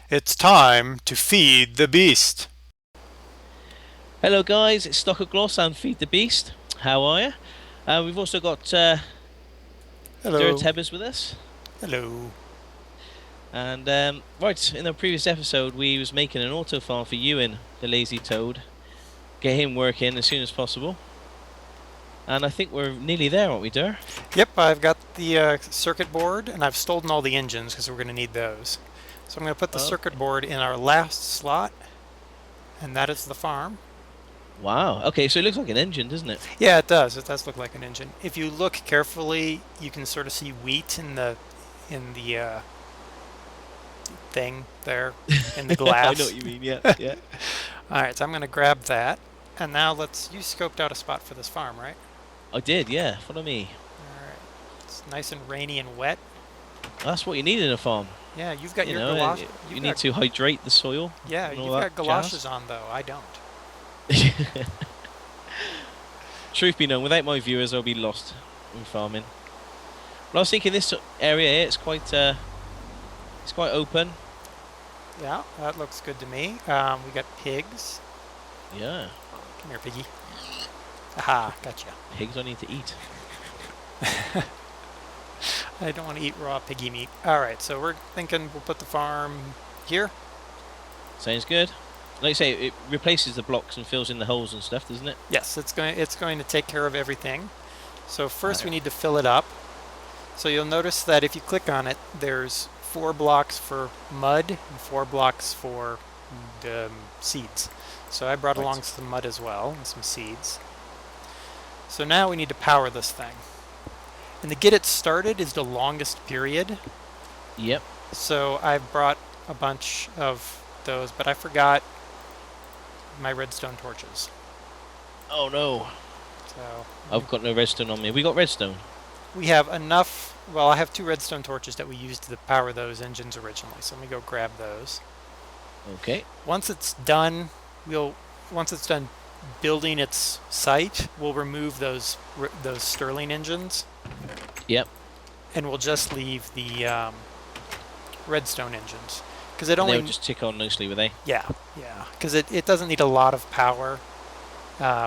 It's time to feed the beast. Hello guys, it's Stockoglaws and Feed the Beast. How are you? We've also got Dirt Hello. Hebbers with us. Hello. And right, in the previous episode we was making an auto farm for Ewan, the lazy toad. Get him working as soon as possible. And I think we're nearly there, aren't we, Dur? Yep, I've got the circuit board and I've stolen all the engines because we're going to need those. So I'm going to put the circuit Okay. board in our last slot, and that is the farm. Wow. Okay, so it looks like an engine, doesn't it? Yeah, it does. It does look like an engine. If you look carefully, you can sort of see wheat in the thing there in the I know glass. what you mean. Yeah, yeah. All right, so I'm going to grab that. And now you scoped out a spot for this farm, right? I did. Yeah. Follow me. All right. It's nice and rainy and wet. That's what you need in a farm. Yeah, you've got You your know, galoshes. you need to hydrate the soil Yeah, and all you've that got jazz. galoshes on though. I don't. Truth be known, without my viewers, I'll be lost in farming. But I was thinking this area here, it's quite open. Yeah, that looks good to me. We got pigs. Yeah, Come here, piggy. Aha, gotcha. pigs I need to eat. I don't want to eat raw piggy meat. All right, so we're thinking we'll put the farm here. Sounds good. Like you say, it replaces the blocks and fills in the holes and stuff, doesn't it? Yes, it's going to take care of everything. So first we Alright. need to fill it up. So you'll notice that if you click on it, there's 4 blocks for mud and 4 blocks for seeds. So I brought along Right. some mud as well and some seeds. So now we need to power this thing. And to get it started is the longest period. Yep. So I brought a bunch of those, but I forgot my redstone torches. Oh no, So I've got no redstone on me. We got redstone. we have enough. Well, I have 2 redstone torches that we used to power those engines originally. So let me go grab those. Okay. Once it's done, we'll once it's done building its site, we'll remove those Stirling engines, Yep. and we'll just leave the redstone engines because it And they'll only just tick on nicely, will they? yeah because it doesn't need a lot of power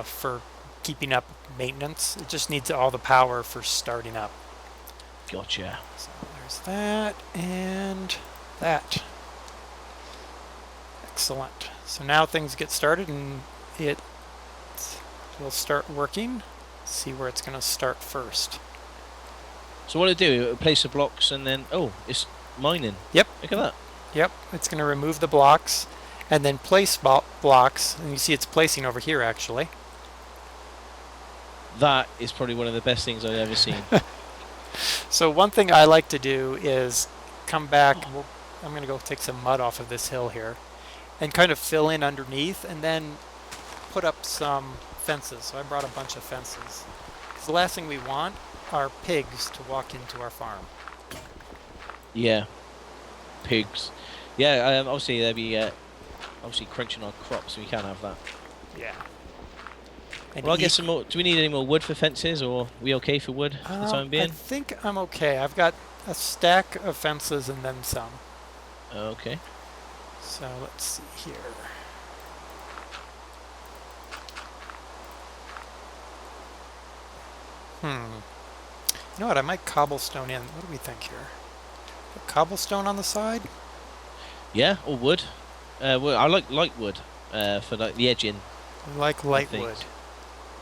for keeping up maintenance. It just needs all the power for starting up. Gotcha. So there's that and that. Excellent. So now things get started and it will start working. See where it's going to start first. So what do it do? It'll place the blocks and then it's mining. Yep, Look at that. yep. It's going to remove the blocks and then place blocks. And you see it's placing over here actually. That is probably one of the best things I've ever seen. So one thing I like to do is come back. I'm going to go take some mud off of this hill here and kind of fill in underneath and then put up some fences. So I brought a bunch of fences. 'Cause the last thing we want are pigs to walk into our farm. Yeah, pigs. Yeah, obviously they'll be obviously crunching our crops, so we can't have that. Yeah. And Well, I'll get eat. some more. Do we need any more wood for fences, or are we okay for wood for the time I being? think I'm okay. I've got a stack of fences and then some. Okay. So let's see here. Hmm. You know what? I might cobblestone in. What do we think here? Put cobblestone on the side? Yeah, or wood. I like light wood for like the edging I like and light wood. things.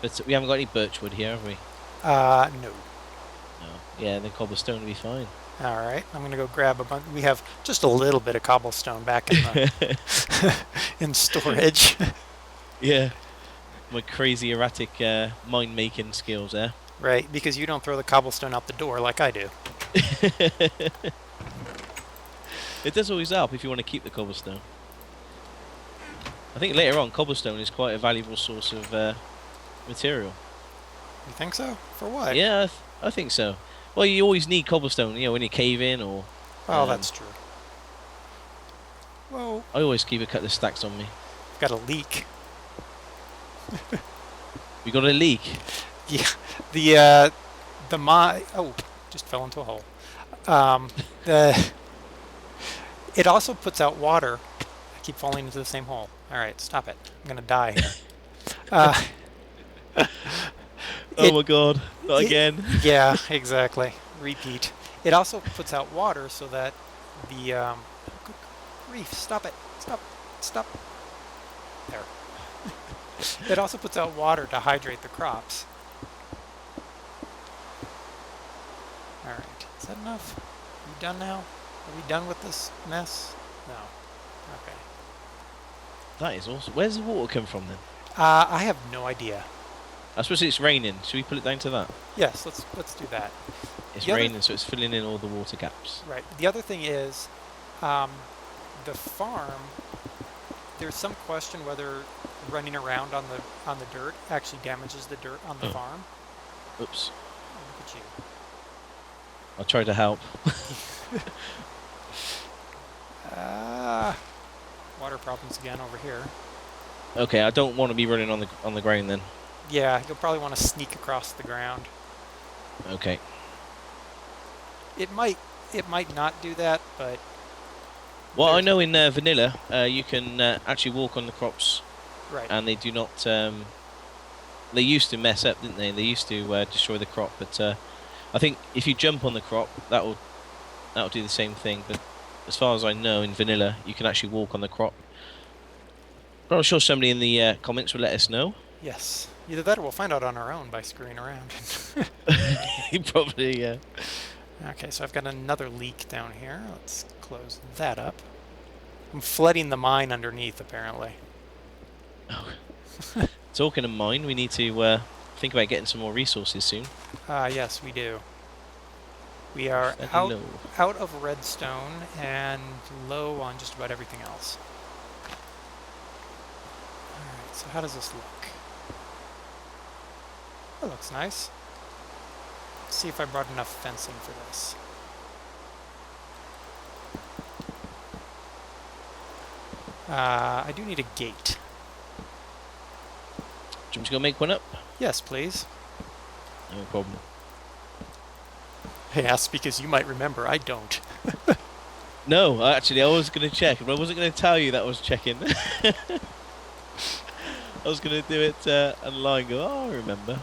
But we haven't got any birch wood here, have we? No. No. Yeah, then cobblestone will be fine. All right. I'm gonna go grab a bunch. We have just a little bit of cobblestone back in the in storage. Yeah. My crazy erratic mine making skills there. Right, because you don't throw the cobblestone out the door like I do. It does always help if you want to keep the cobblestone. I think later on, cobblestone is quite a valuable source of material. You think so? For what? Yeah, I think so. Well, you always need cobblestone, when you cave in or. Oh, that's true. Whoa, I always keep a couple of stacks on me. I've got a leak. We got a leak. Yeah, the just fell into a hole. Um, the It also puts out water. I keep falling into the same hole. All right, stop it. I'm gonna die here. Uh, Oh it, my god, not it, again. yeah, exactly. Repeat. It also puts out water so that the good grief. Stop it. Stop. Stop. There. It also puts out water to hydrate the crops. All right. Is that enough? Are we done now? Are we done with this mess? No. Okay. That is awesome. Where's the water come from then? I have no idea. I suppose it's raining. Should we put it down to that? Yes, let's do that. It's The other- raining, so it's filling in all the water gaps. Right. The other thing is, the farm. There's some question whether running around on the dirt actually damages the dirt on the Oh. farm. Oops. Oh, look at you. I'll try to help. Water problems again over here. Okay, I don't want to be running on the ground then. Yeah, you'll probably want to sneak across the ground. Okay. It might not do that, but Well, I there's- know in vanilla, you can actually walk on the crops, right. and they do not. They used to mess up, didn't they? They used to destroy the crop, but I think if you jump on the crop, that'll do the same thing. But as far as I know, in vanilla, you can actually walk on the crop. But I'm sure somebody in the comments will let us know. Yes. Either that or we'll find out on our own by screwing around. Probably, yeah. Okay, so I've got another leak down here. Let's close that up. I'm flooding the mine underneath, apparently. Talking of mine, we need to think about getting some more resources soon. Yes, we do. We are Fairly low. out of redstone and low on just about everything else. Alright, so how does this look? That looks nice. Let's see if I brought enough fencing for this. I do need a gate. Do you want me to go make one up? Yes, please. No problem. Yes, because you might remember, I don't. No, actually, I was going to check, but I wasn't going to tell you that I was checking. I was going to do it online and go, oh, I remember.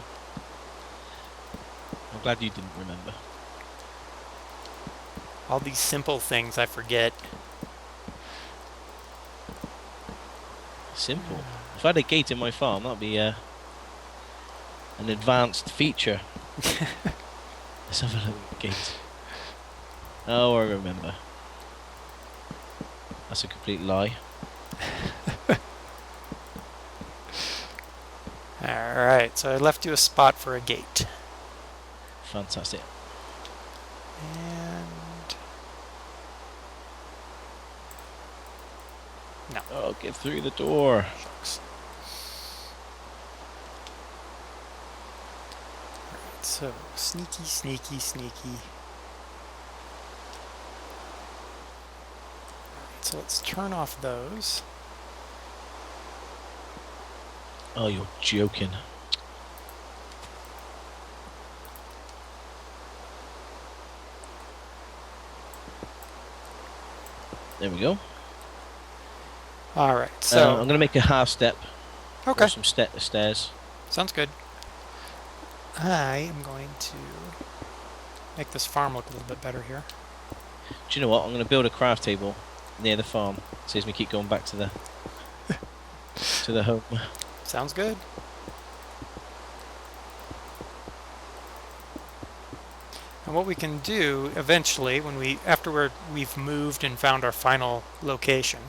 I'm glad you didn't remember. All these simple things I forget. Simple. If I had a gate in my farm, that'd be an advanced feature. Let's have a look at the gate. Oh, I remember. That's a complete lie. Alright, so I left you a spot for a gate. Fantastic. And... no. Oh, get through the door. Shucks. Alright, so sneaky, sneaky, sneaky. Alright, so let's turn off those. Oh, you're joking. There we go. Alright, so... I'm going to make a half step. okay, Or some stairs. sounds good. I am going to make this farm look a little bit better here. Do you know what? I'm going to build a craft table near the farm. Saves me keep going back to the to the home. Sounds good. And what we can do eventually, when we've moved and found our final location,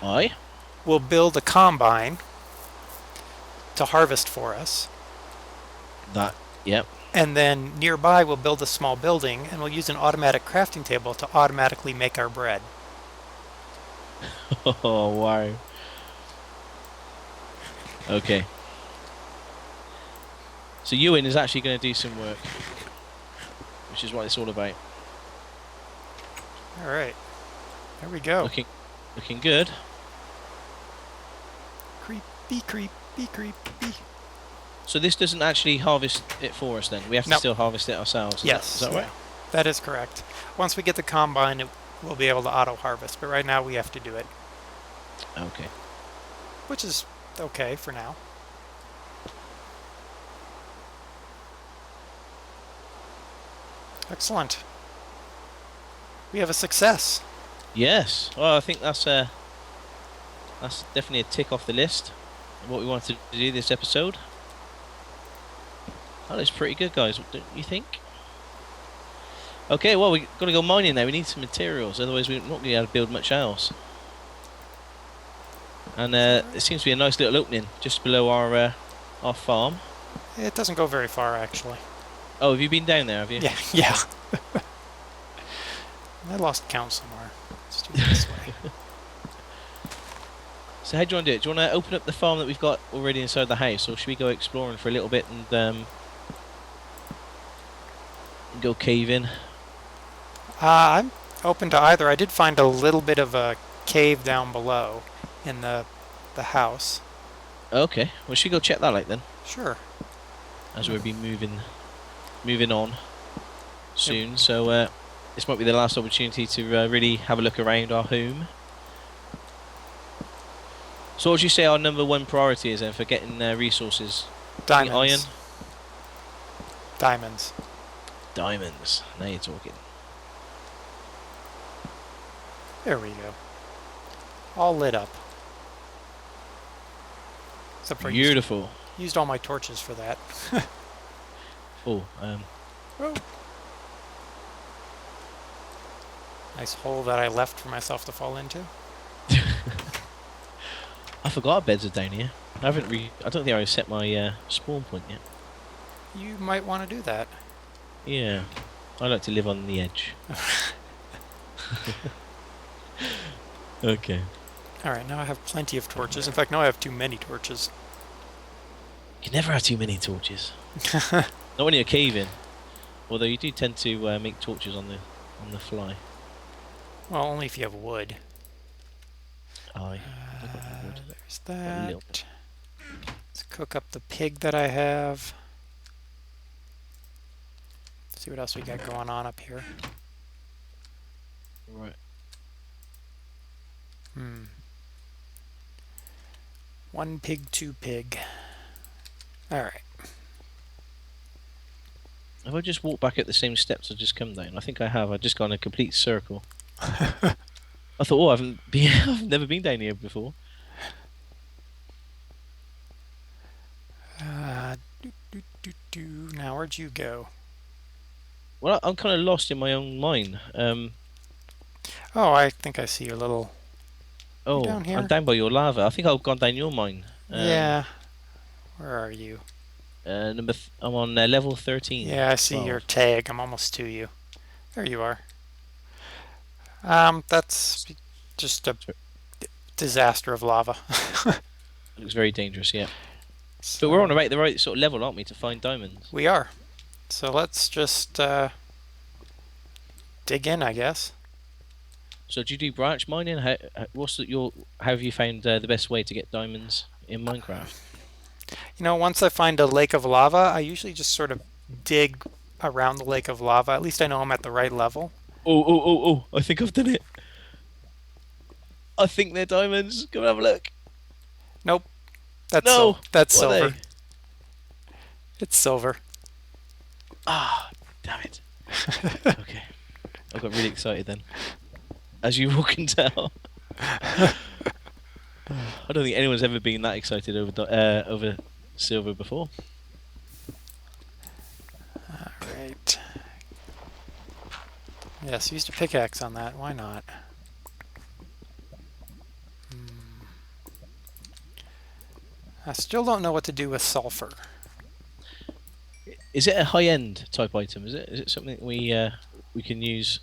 Aye. we'll build a combine to harvest for us, That. Yep. and then nearby we'll build a small building, and we'll use an automatic crafting table to automatically make our bread. Oh wow. Okay. So Ewan is actually going to do some work, which is what it's all about. All right, there we go. Looking good. Creepy, creepy, creepy. So this doesn't actually harvest it for us then. We have to No. still harvest it ourselves. Yes, Is that yeah, right? that is correct. Once we get the combine, we'll be able to auto harvest. But right now we have to do it, Okay. which is okay for now. Excellent. We have a success. Yes. Well, I think that's definitely a tick off the list of what we wanted to do this episode. That looks pretty good, guys. Don't you think? Okay, well, we've got to go mining now. We need some materials, otherwise we're not going to be able to build much else. And there seems to be a nice little opening just below our farm. It doesn't go very far, actually. Oh, have you been down there, have you? Yeah, yeah. I lost count somewhere. Let's do it this way. So how do you want to do it? Do you want to open up the farm that we've got already inside the house, or should we go exploring for a little bit and go caving? I'm open to either. I did find a little bit of a cave down below in the house. Okay, well, should we go check that out then? Sure. As we'll be moving on soon. Yep. So this might be the last opportunity to really have a look around our home. So what would you say our number one priority is then for getting resources? Diamonds. Iron? Diamonds. Diamonds. Now you're talking. There we go. All lit up. Except for beautiful. Used all my torches for that. Oh. Nice hole that I left for myself to fall into. I forgot our beds are down here. I don't think I set my spawn point yet. You might want to do that. Yeah. I like to live on the edge. Okay. Alright, now I have plenty of torches. In fact, now I have too many torches. You can never have too many torches. Not when you're caving. Although you do tend to make torches on the fly. Well, only if you have wood. Aye. There's that. Let's cook up the pig that I have. See what else we got going on up here. Right. One pig, two pig. Alright. Have I just walked back at the same steps I've just come down? I think I have. I've just gone a complete circle. I thought, oh, I've never been down here before. Now, where'd you go? Well, I'm kind of lost in my own mine. Oh, I think I see your little... Oh, down here? I'm down by your lava. I think I've gone down your mine. Yeah. Where are you? I'm on level 13. Yeah, I see 12. Your tag. I'm almost to you. There you are. That's just a disaster of lava. It looks very dangerous, yeah. So, but we're on the right sort of level, aren't we, to find diamonds? We are. So let's just dig in, I guess. So do you do branch mining? How have you found the best way to get diamonds in Minecraft? You know, once I find a lake of lava, I usually just sort of dig around the lake of lava. At least I know I'm at the right level. Oh, I think I've done it. I think they're diamonds. Come and have a look. Nope. That's silver. It's silver. Ah, damn it. Okay. I got really excited then. As you all can tell. I don't think anyone's ever been that excited over silver before. Alright. Yes, used a pickaxe on that. Why not? I still don't know what to do with sulfur. Is it a high-end type item? Is it something we can use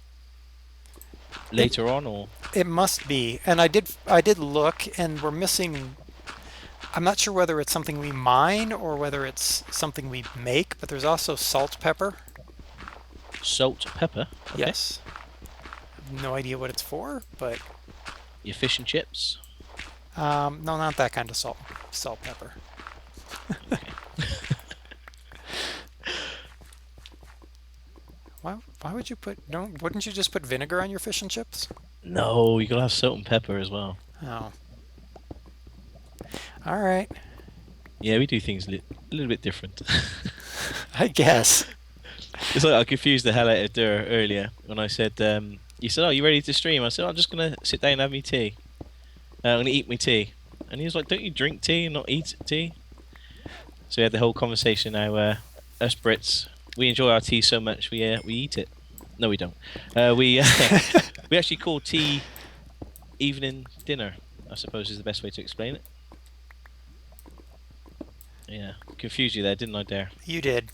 later on, or? It must be. And I did look, and we're missing. I'm not sure whether it's something we mine or whether it's something we make. But there's also salt pepper. Salt pepper. Okay. Yes. I have no idea what it's for, but. Your fish and chips. No, not that kind of salt pepper. Okay. Why Why would you put? Don't. Wouldn't you just put vinegar on your fish and chips? No, you gotta have salt and pepper as well. Oh, all right. Yeah, we do things a little bit different. I guess. It's like I confused the hell out of Dur earlier when I said, you said, "Oh, you ready to stream?" I said, "I'm just gonna sit down and have me tea. I'm gonna eat my tea." And he was like, "Don't you drink tea and not eat tea?" So we had the whole conversation. Now, us Brits, we enjoy our tea so much we eat it. No, we don't. We we actually call tea evening dinner. I suppose is the best way to explain it. Yeah, confused you there, didn't I, Dare? You did.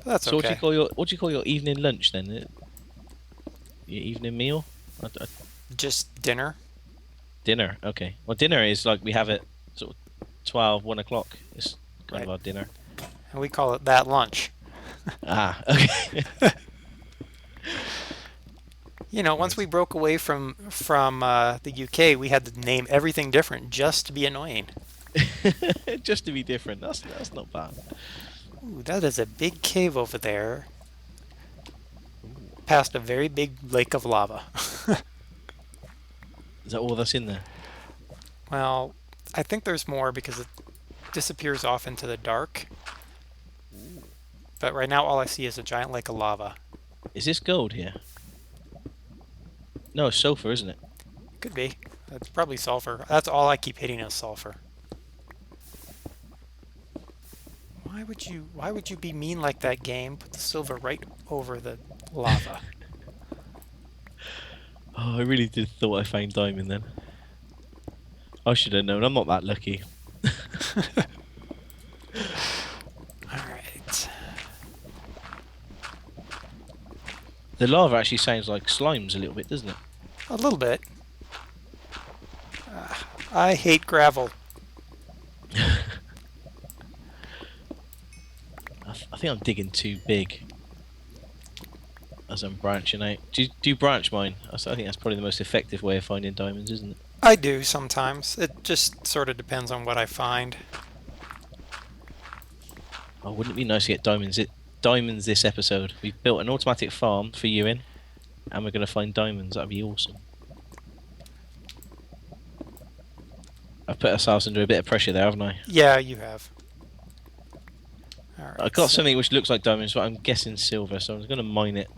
That's So okay. what do you call your evening lunch then? Your evening meal? Just dinner. Dinner. Okay. Well, dinner is like we have it sort of 12, 1 o'clock. It's kind Right. of our dinner. And we call it that lunch. Ah, okay. You know, once we Right. broke away from the UK, we had to name everything different just to be annoying. Just to be different. That's not bad. Ooh, that is a big cave over there, Ooh. past a very big lake of lava. Is that all that's in there? Well, I think there's more because it disappears off into the dark. Ooh. But right now, all I see is a giant lake of lava. Is this gold here? No, it's sulfur, isn't it? Could be. It's probably sulfur. That's all I keep hitting is sulfur. Why would you be mean like that, game? Put the silver right over the lava. Oh, I really did thought I found diamond then. I should have known. I'm not that lucky. All right. The lava actually sounds like slimes a little bit, doesn't it? A little bit. I hate gravel. I think I'm digging too big as I'm branching out. Do you branch mine? I think that's probably the most effective way of finding diamonds, isn't it? I do sometimes. It just sort of depends on what I find. Oh, wouldn't it be nice to get diamonds this episode? We've built an automatic farm for you in, and we're going to find diamonds. That'd be awesome. I've put ourselves under a bit of pressure there, haven't I? Yeah, you have. All I right. got So, something which looks like diamonds, but I'm guessing silver, so I'm going to mine it.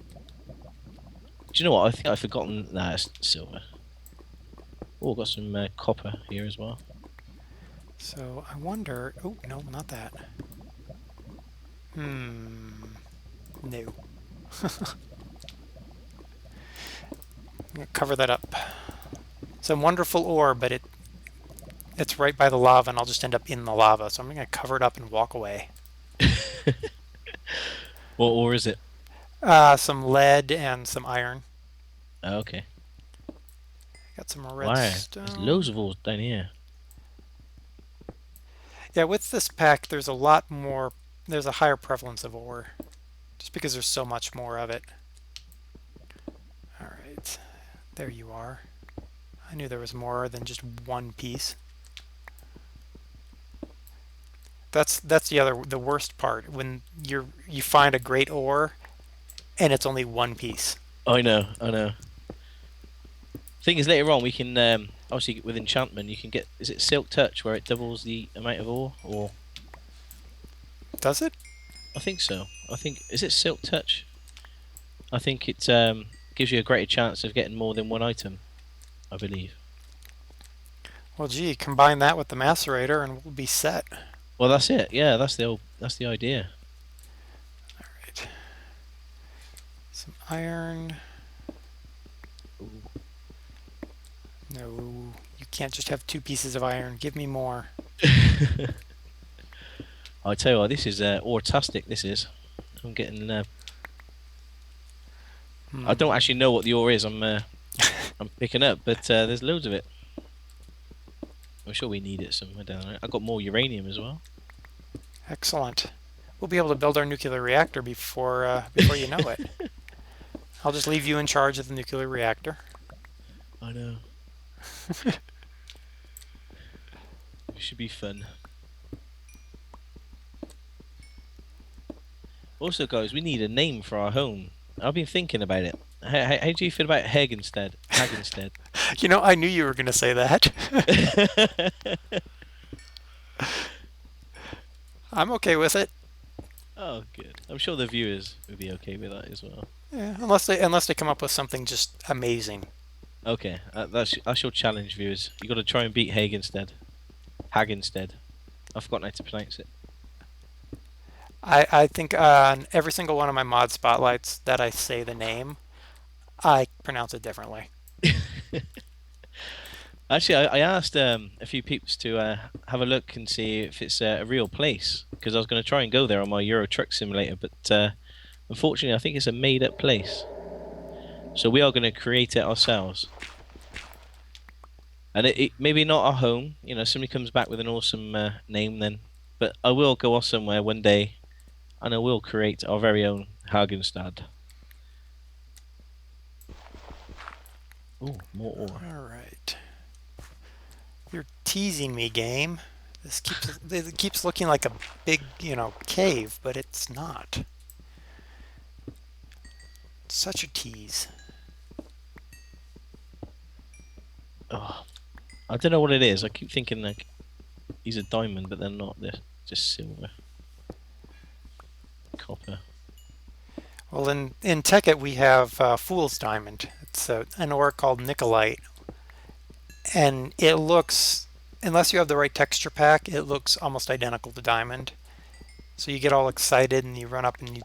Do you know what? I think I've forgotten. Nah, it's silver. Oh, got some copper here as well. so I wonder. Oh no, not that. Hmm. No. I'm gonna cover that up. Some wonderful ore, but it's right by the lava, and I'll just end up in the lava. So I'm gonna cover it up and walk away. What ore is it? Some lead and some iron. Oh, okay. Got some Wow, there's loads redstone. of ore down here. Yeah, with this pack, there's a lot more. There's a higher prevalence of ore, just because there's so much more of it. All right, there you are. I knew there was more than just one piece. That's the worst part when you find a great ore and it's only one piece. I know, I know. Thing is, later on we can obviously with enchantment you can get. Is it Silk Touch where it doubles the amount of ore? Or Does it? I think so. I think is it Silk Touch? I think it gives you a greater chance of getting more than one item. I believe. Well, gee, combine that with the macerator and we'll be set. Well, that's it. Yeah, that's the idea. All right. Some iron. Ooh. No, you can't just have two pieces of iron. Give me more. I tell you what, this is ore-tastic. This is. I'm getting. I Hmm. don't actually know what the ore is. I'm picking up, but there's loads of it. I'm sure we need it somewhere down there. I got more uranium as well. Excellent. We'll be able to build our nuclear reactor before you know it. I'll just leave you in charge of the nuclear reactor. I know. It should be fun. Also, guys, we need a name for our home. I've been thinking about it. How do you feel about Hagenstead? Hagenstead. You know, I knew you were going to say that. I'm okay with it. Oh, good. I'm sure the viewers would be okay with that as well. Yeah, unless they come up with something just amazing. Okay, that's your challenge, viewers. You got to try and beat Hagenstead. Hagenstead. I've forgotten how to pronounce it. I think on every single one of my mod spotlights that I say the name, I pronounce it differently. Actually, I asked a few peeps to have a look and see if it's a real place because I was going to try and go there on my Euro Truck Simulator, but unfortunately, I think it's a made-up place. So we are going to create it ourselves, and it maybe not our home. You know, somebody comes back with an awesome name then, but I will go off somewhere one day, and I will create our very own Hagenstad. Oh, more ore. All right. You're teasing me, game. It keeps looking like a big, cave, but it's not. Such a tease. Oh, I don't know what it is. I keep thinking like he's a diamond, but they're not. They're just silver, copper. Well, in Tekkit we have Fool's Diamond. It's an ore called Nicolite, and it looks, unless you have the right texture pack, it looks almost identical to diamond. So you get all excited and you run up and you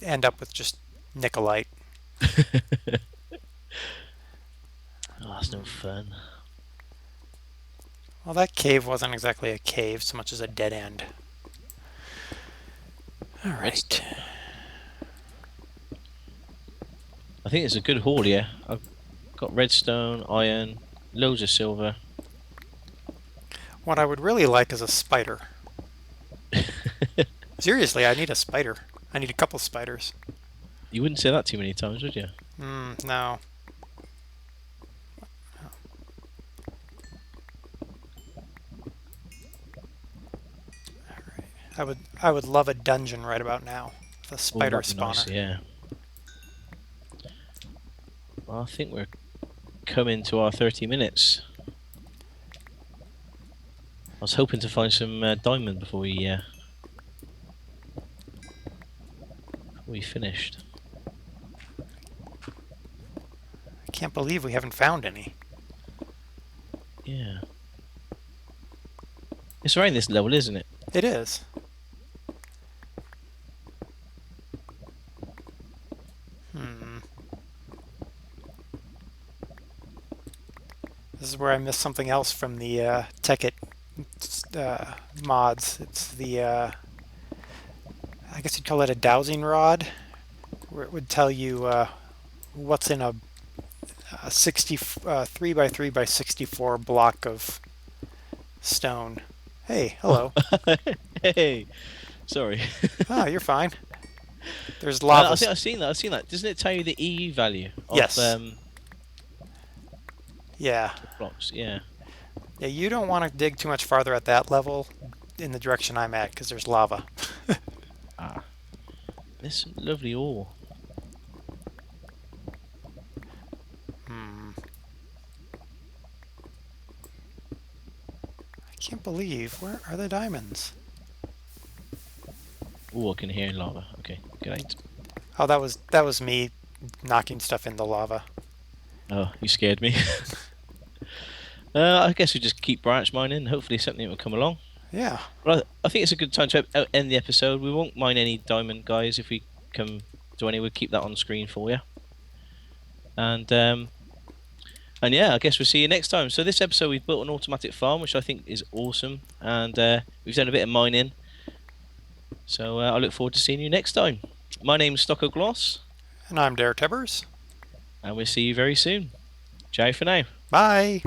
end up with just Nicolite. Oh, that's no fun. Well, that cave wasn't exactly a cave so much as a dead end. All right. I think it's a good haul here. I've got redstone, iron, loads of silver. What I would really like is a spider. Seriously, I need a spider. I need a couple spiders. You wouldn't say that too many times, would you? No. Alright. I would love a dungeon right about now. The spider that'd be spawner. nice, yeah. Well, I think we're coming to our 30 minutes. I was hoping to find some diamond before we finished. I can't believe we haven't found any. Yeah. It's around this level, isn't it? It is. This is where I missed something else from the Tekkit mods. It's the, I guess you'd call it a dowsing rod, where it would tell you what's in a 3 by 3 by 64 block of stone. Hey, hello. Hey, sorry. Ah, you're fine. There's lava. I think I've seen that. I've seen that. Doesn't it tell you the EU value of Yes. Yeah. blocks? Yeah. Yeah, you don't want to dig too much farther at that level in the direction I'm at because there's lava. Ah, there's some lovely ore. I can't believe, where are the diamonds? Oh, I can hear lava. Okay, good night. Oh, that was me knocking stuff in the lava. Oh, you scared me. I guess we just keep branch mining. Hopefully something will come along. Yeah. Well, I think it's a good time to end the episode. We won't mine any diamond, guys. If we come to any, we'll keep that on screen for you. And yeah, I guess we'll see you next time. So this episode we've built an automatic farm, which I think is awesome, and we've done a bit of mining. So I look forward to seeing you next time. My name's Stockoglaws, And I'm Dare Tibbers. and we'll see you very soon. Ciao for now. Bye.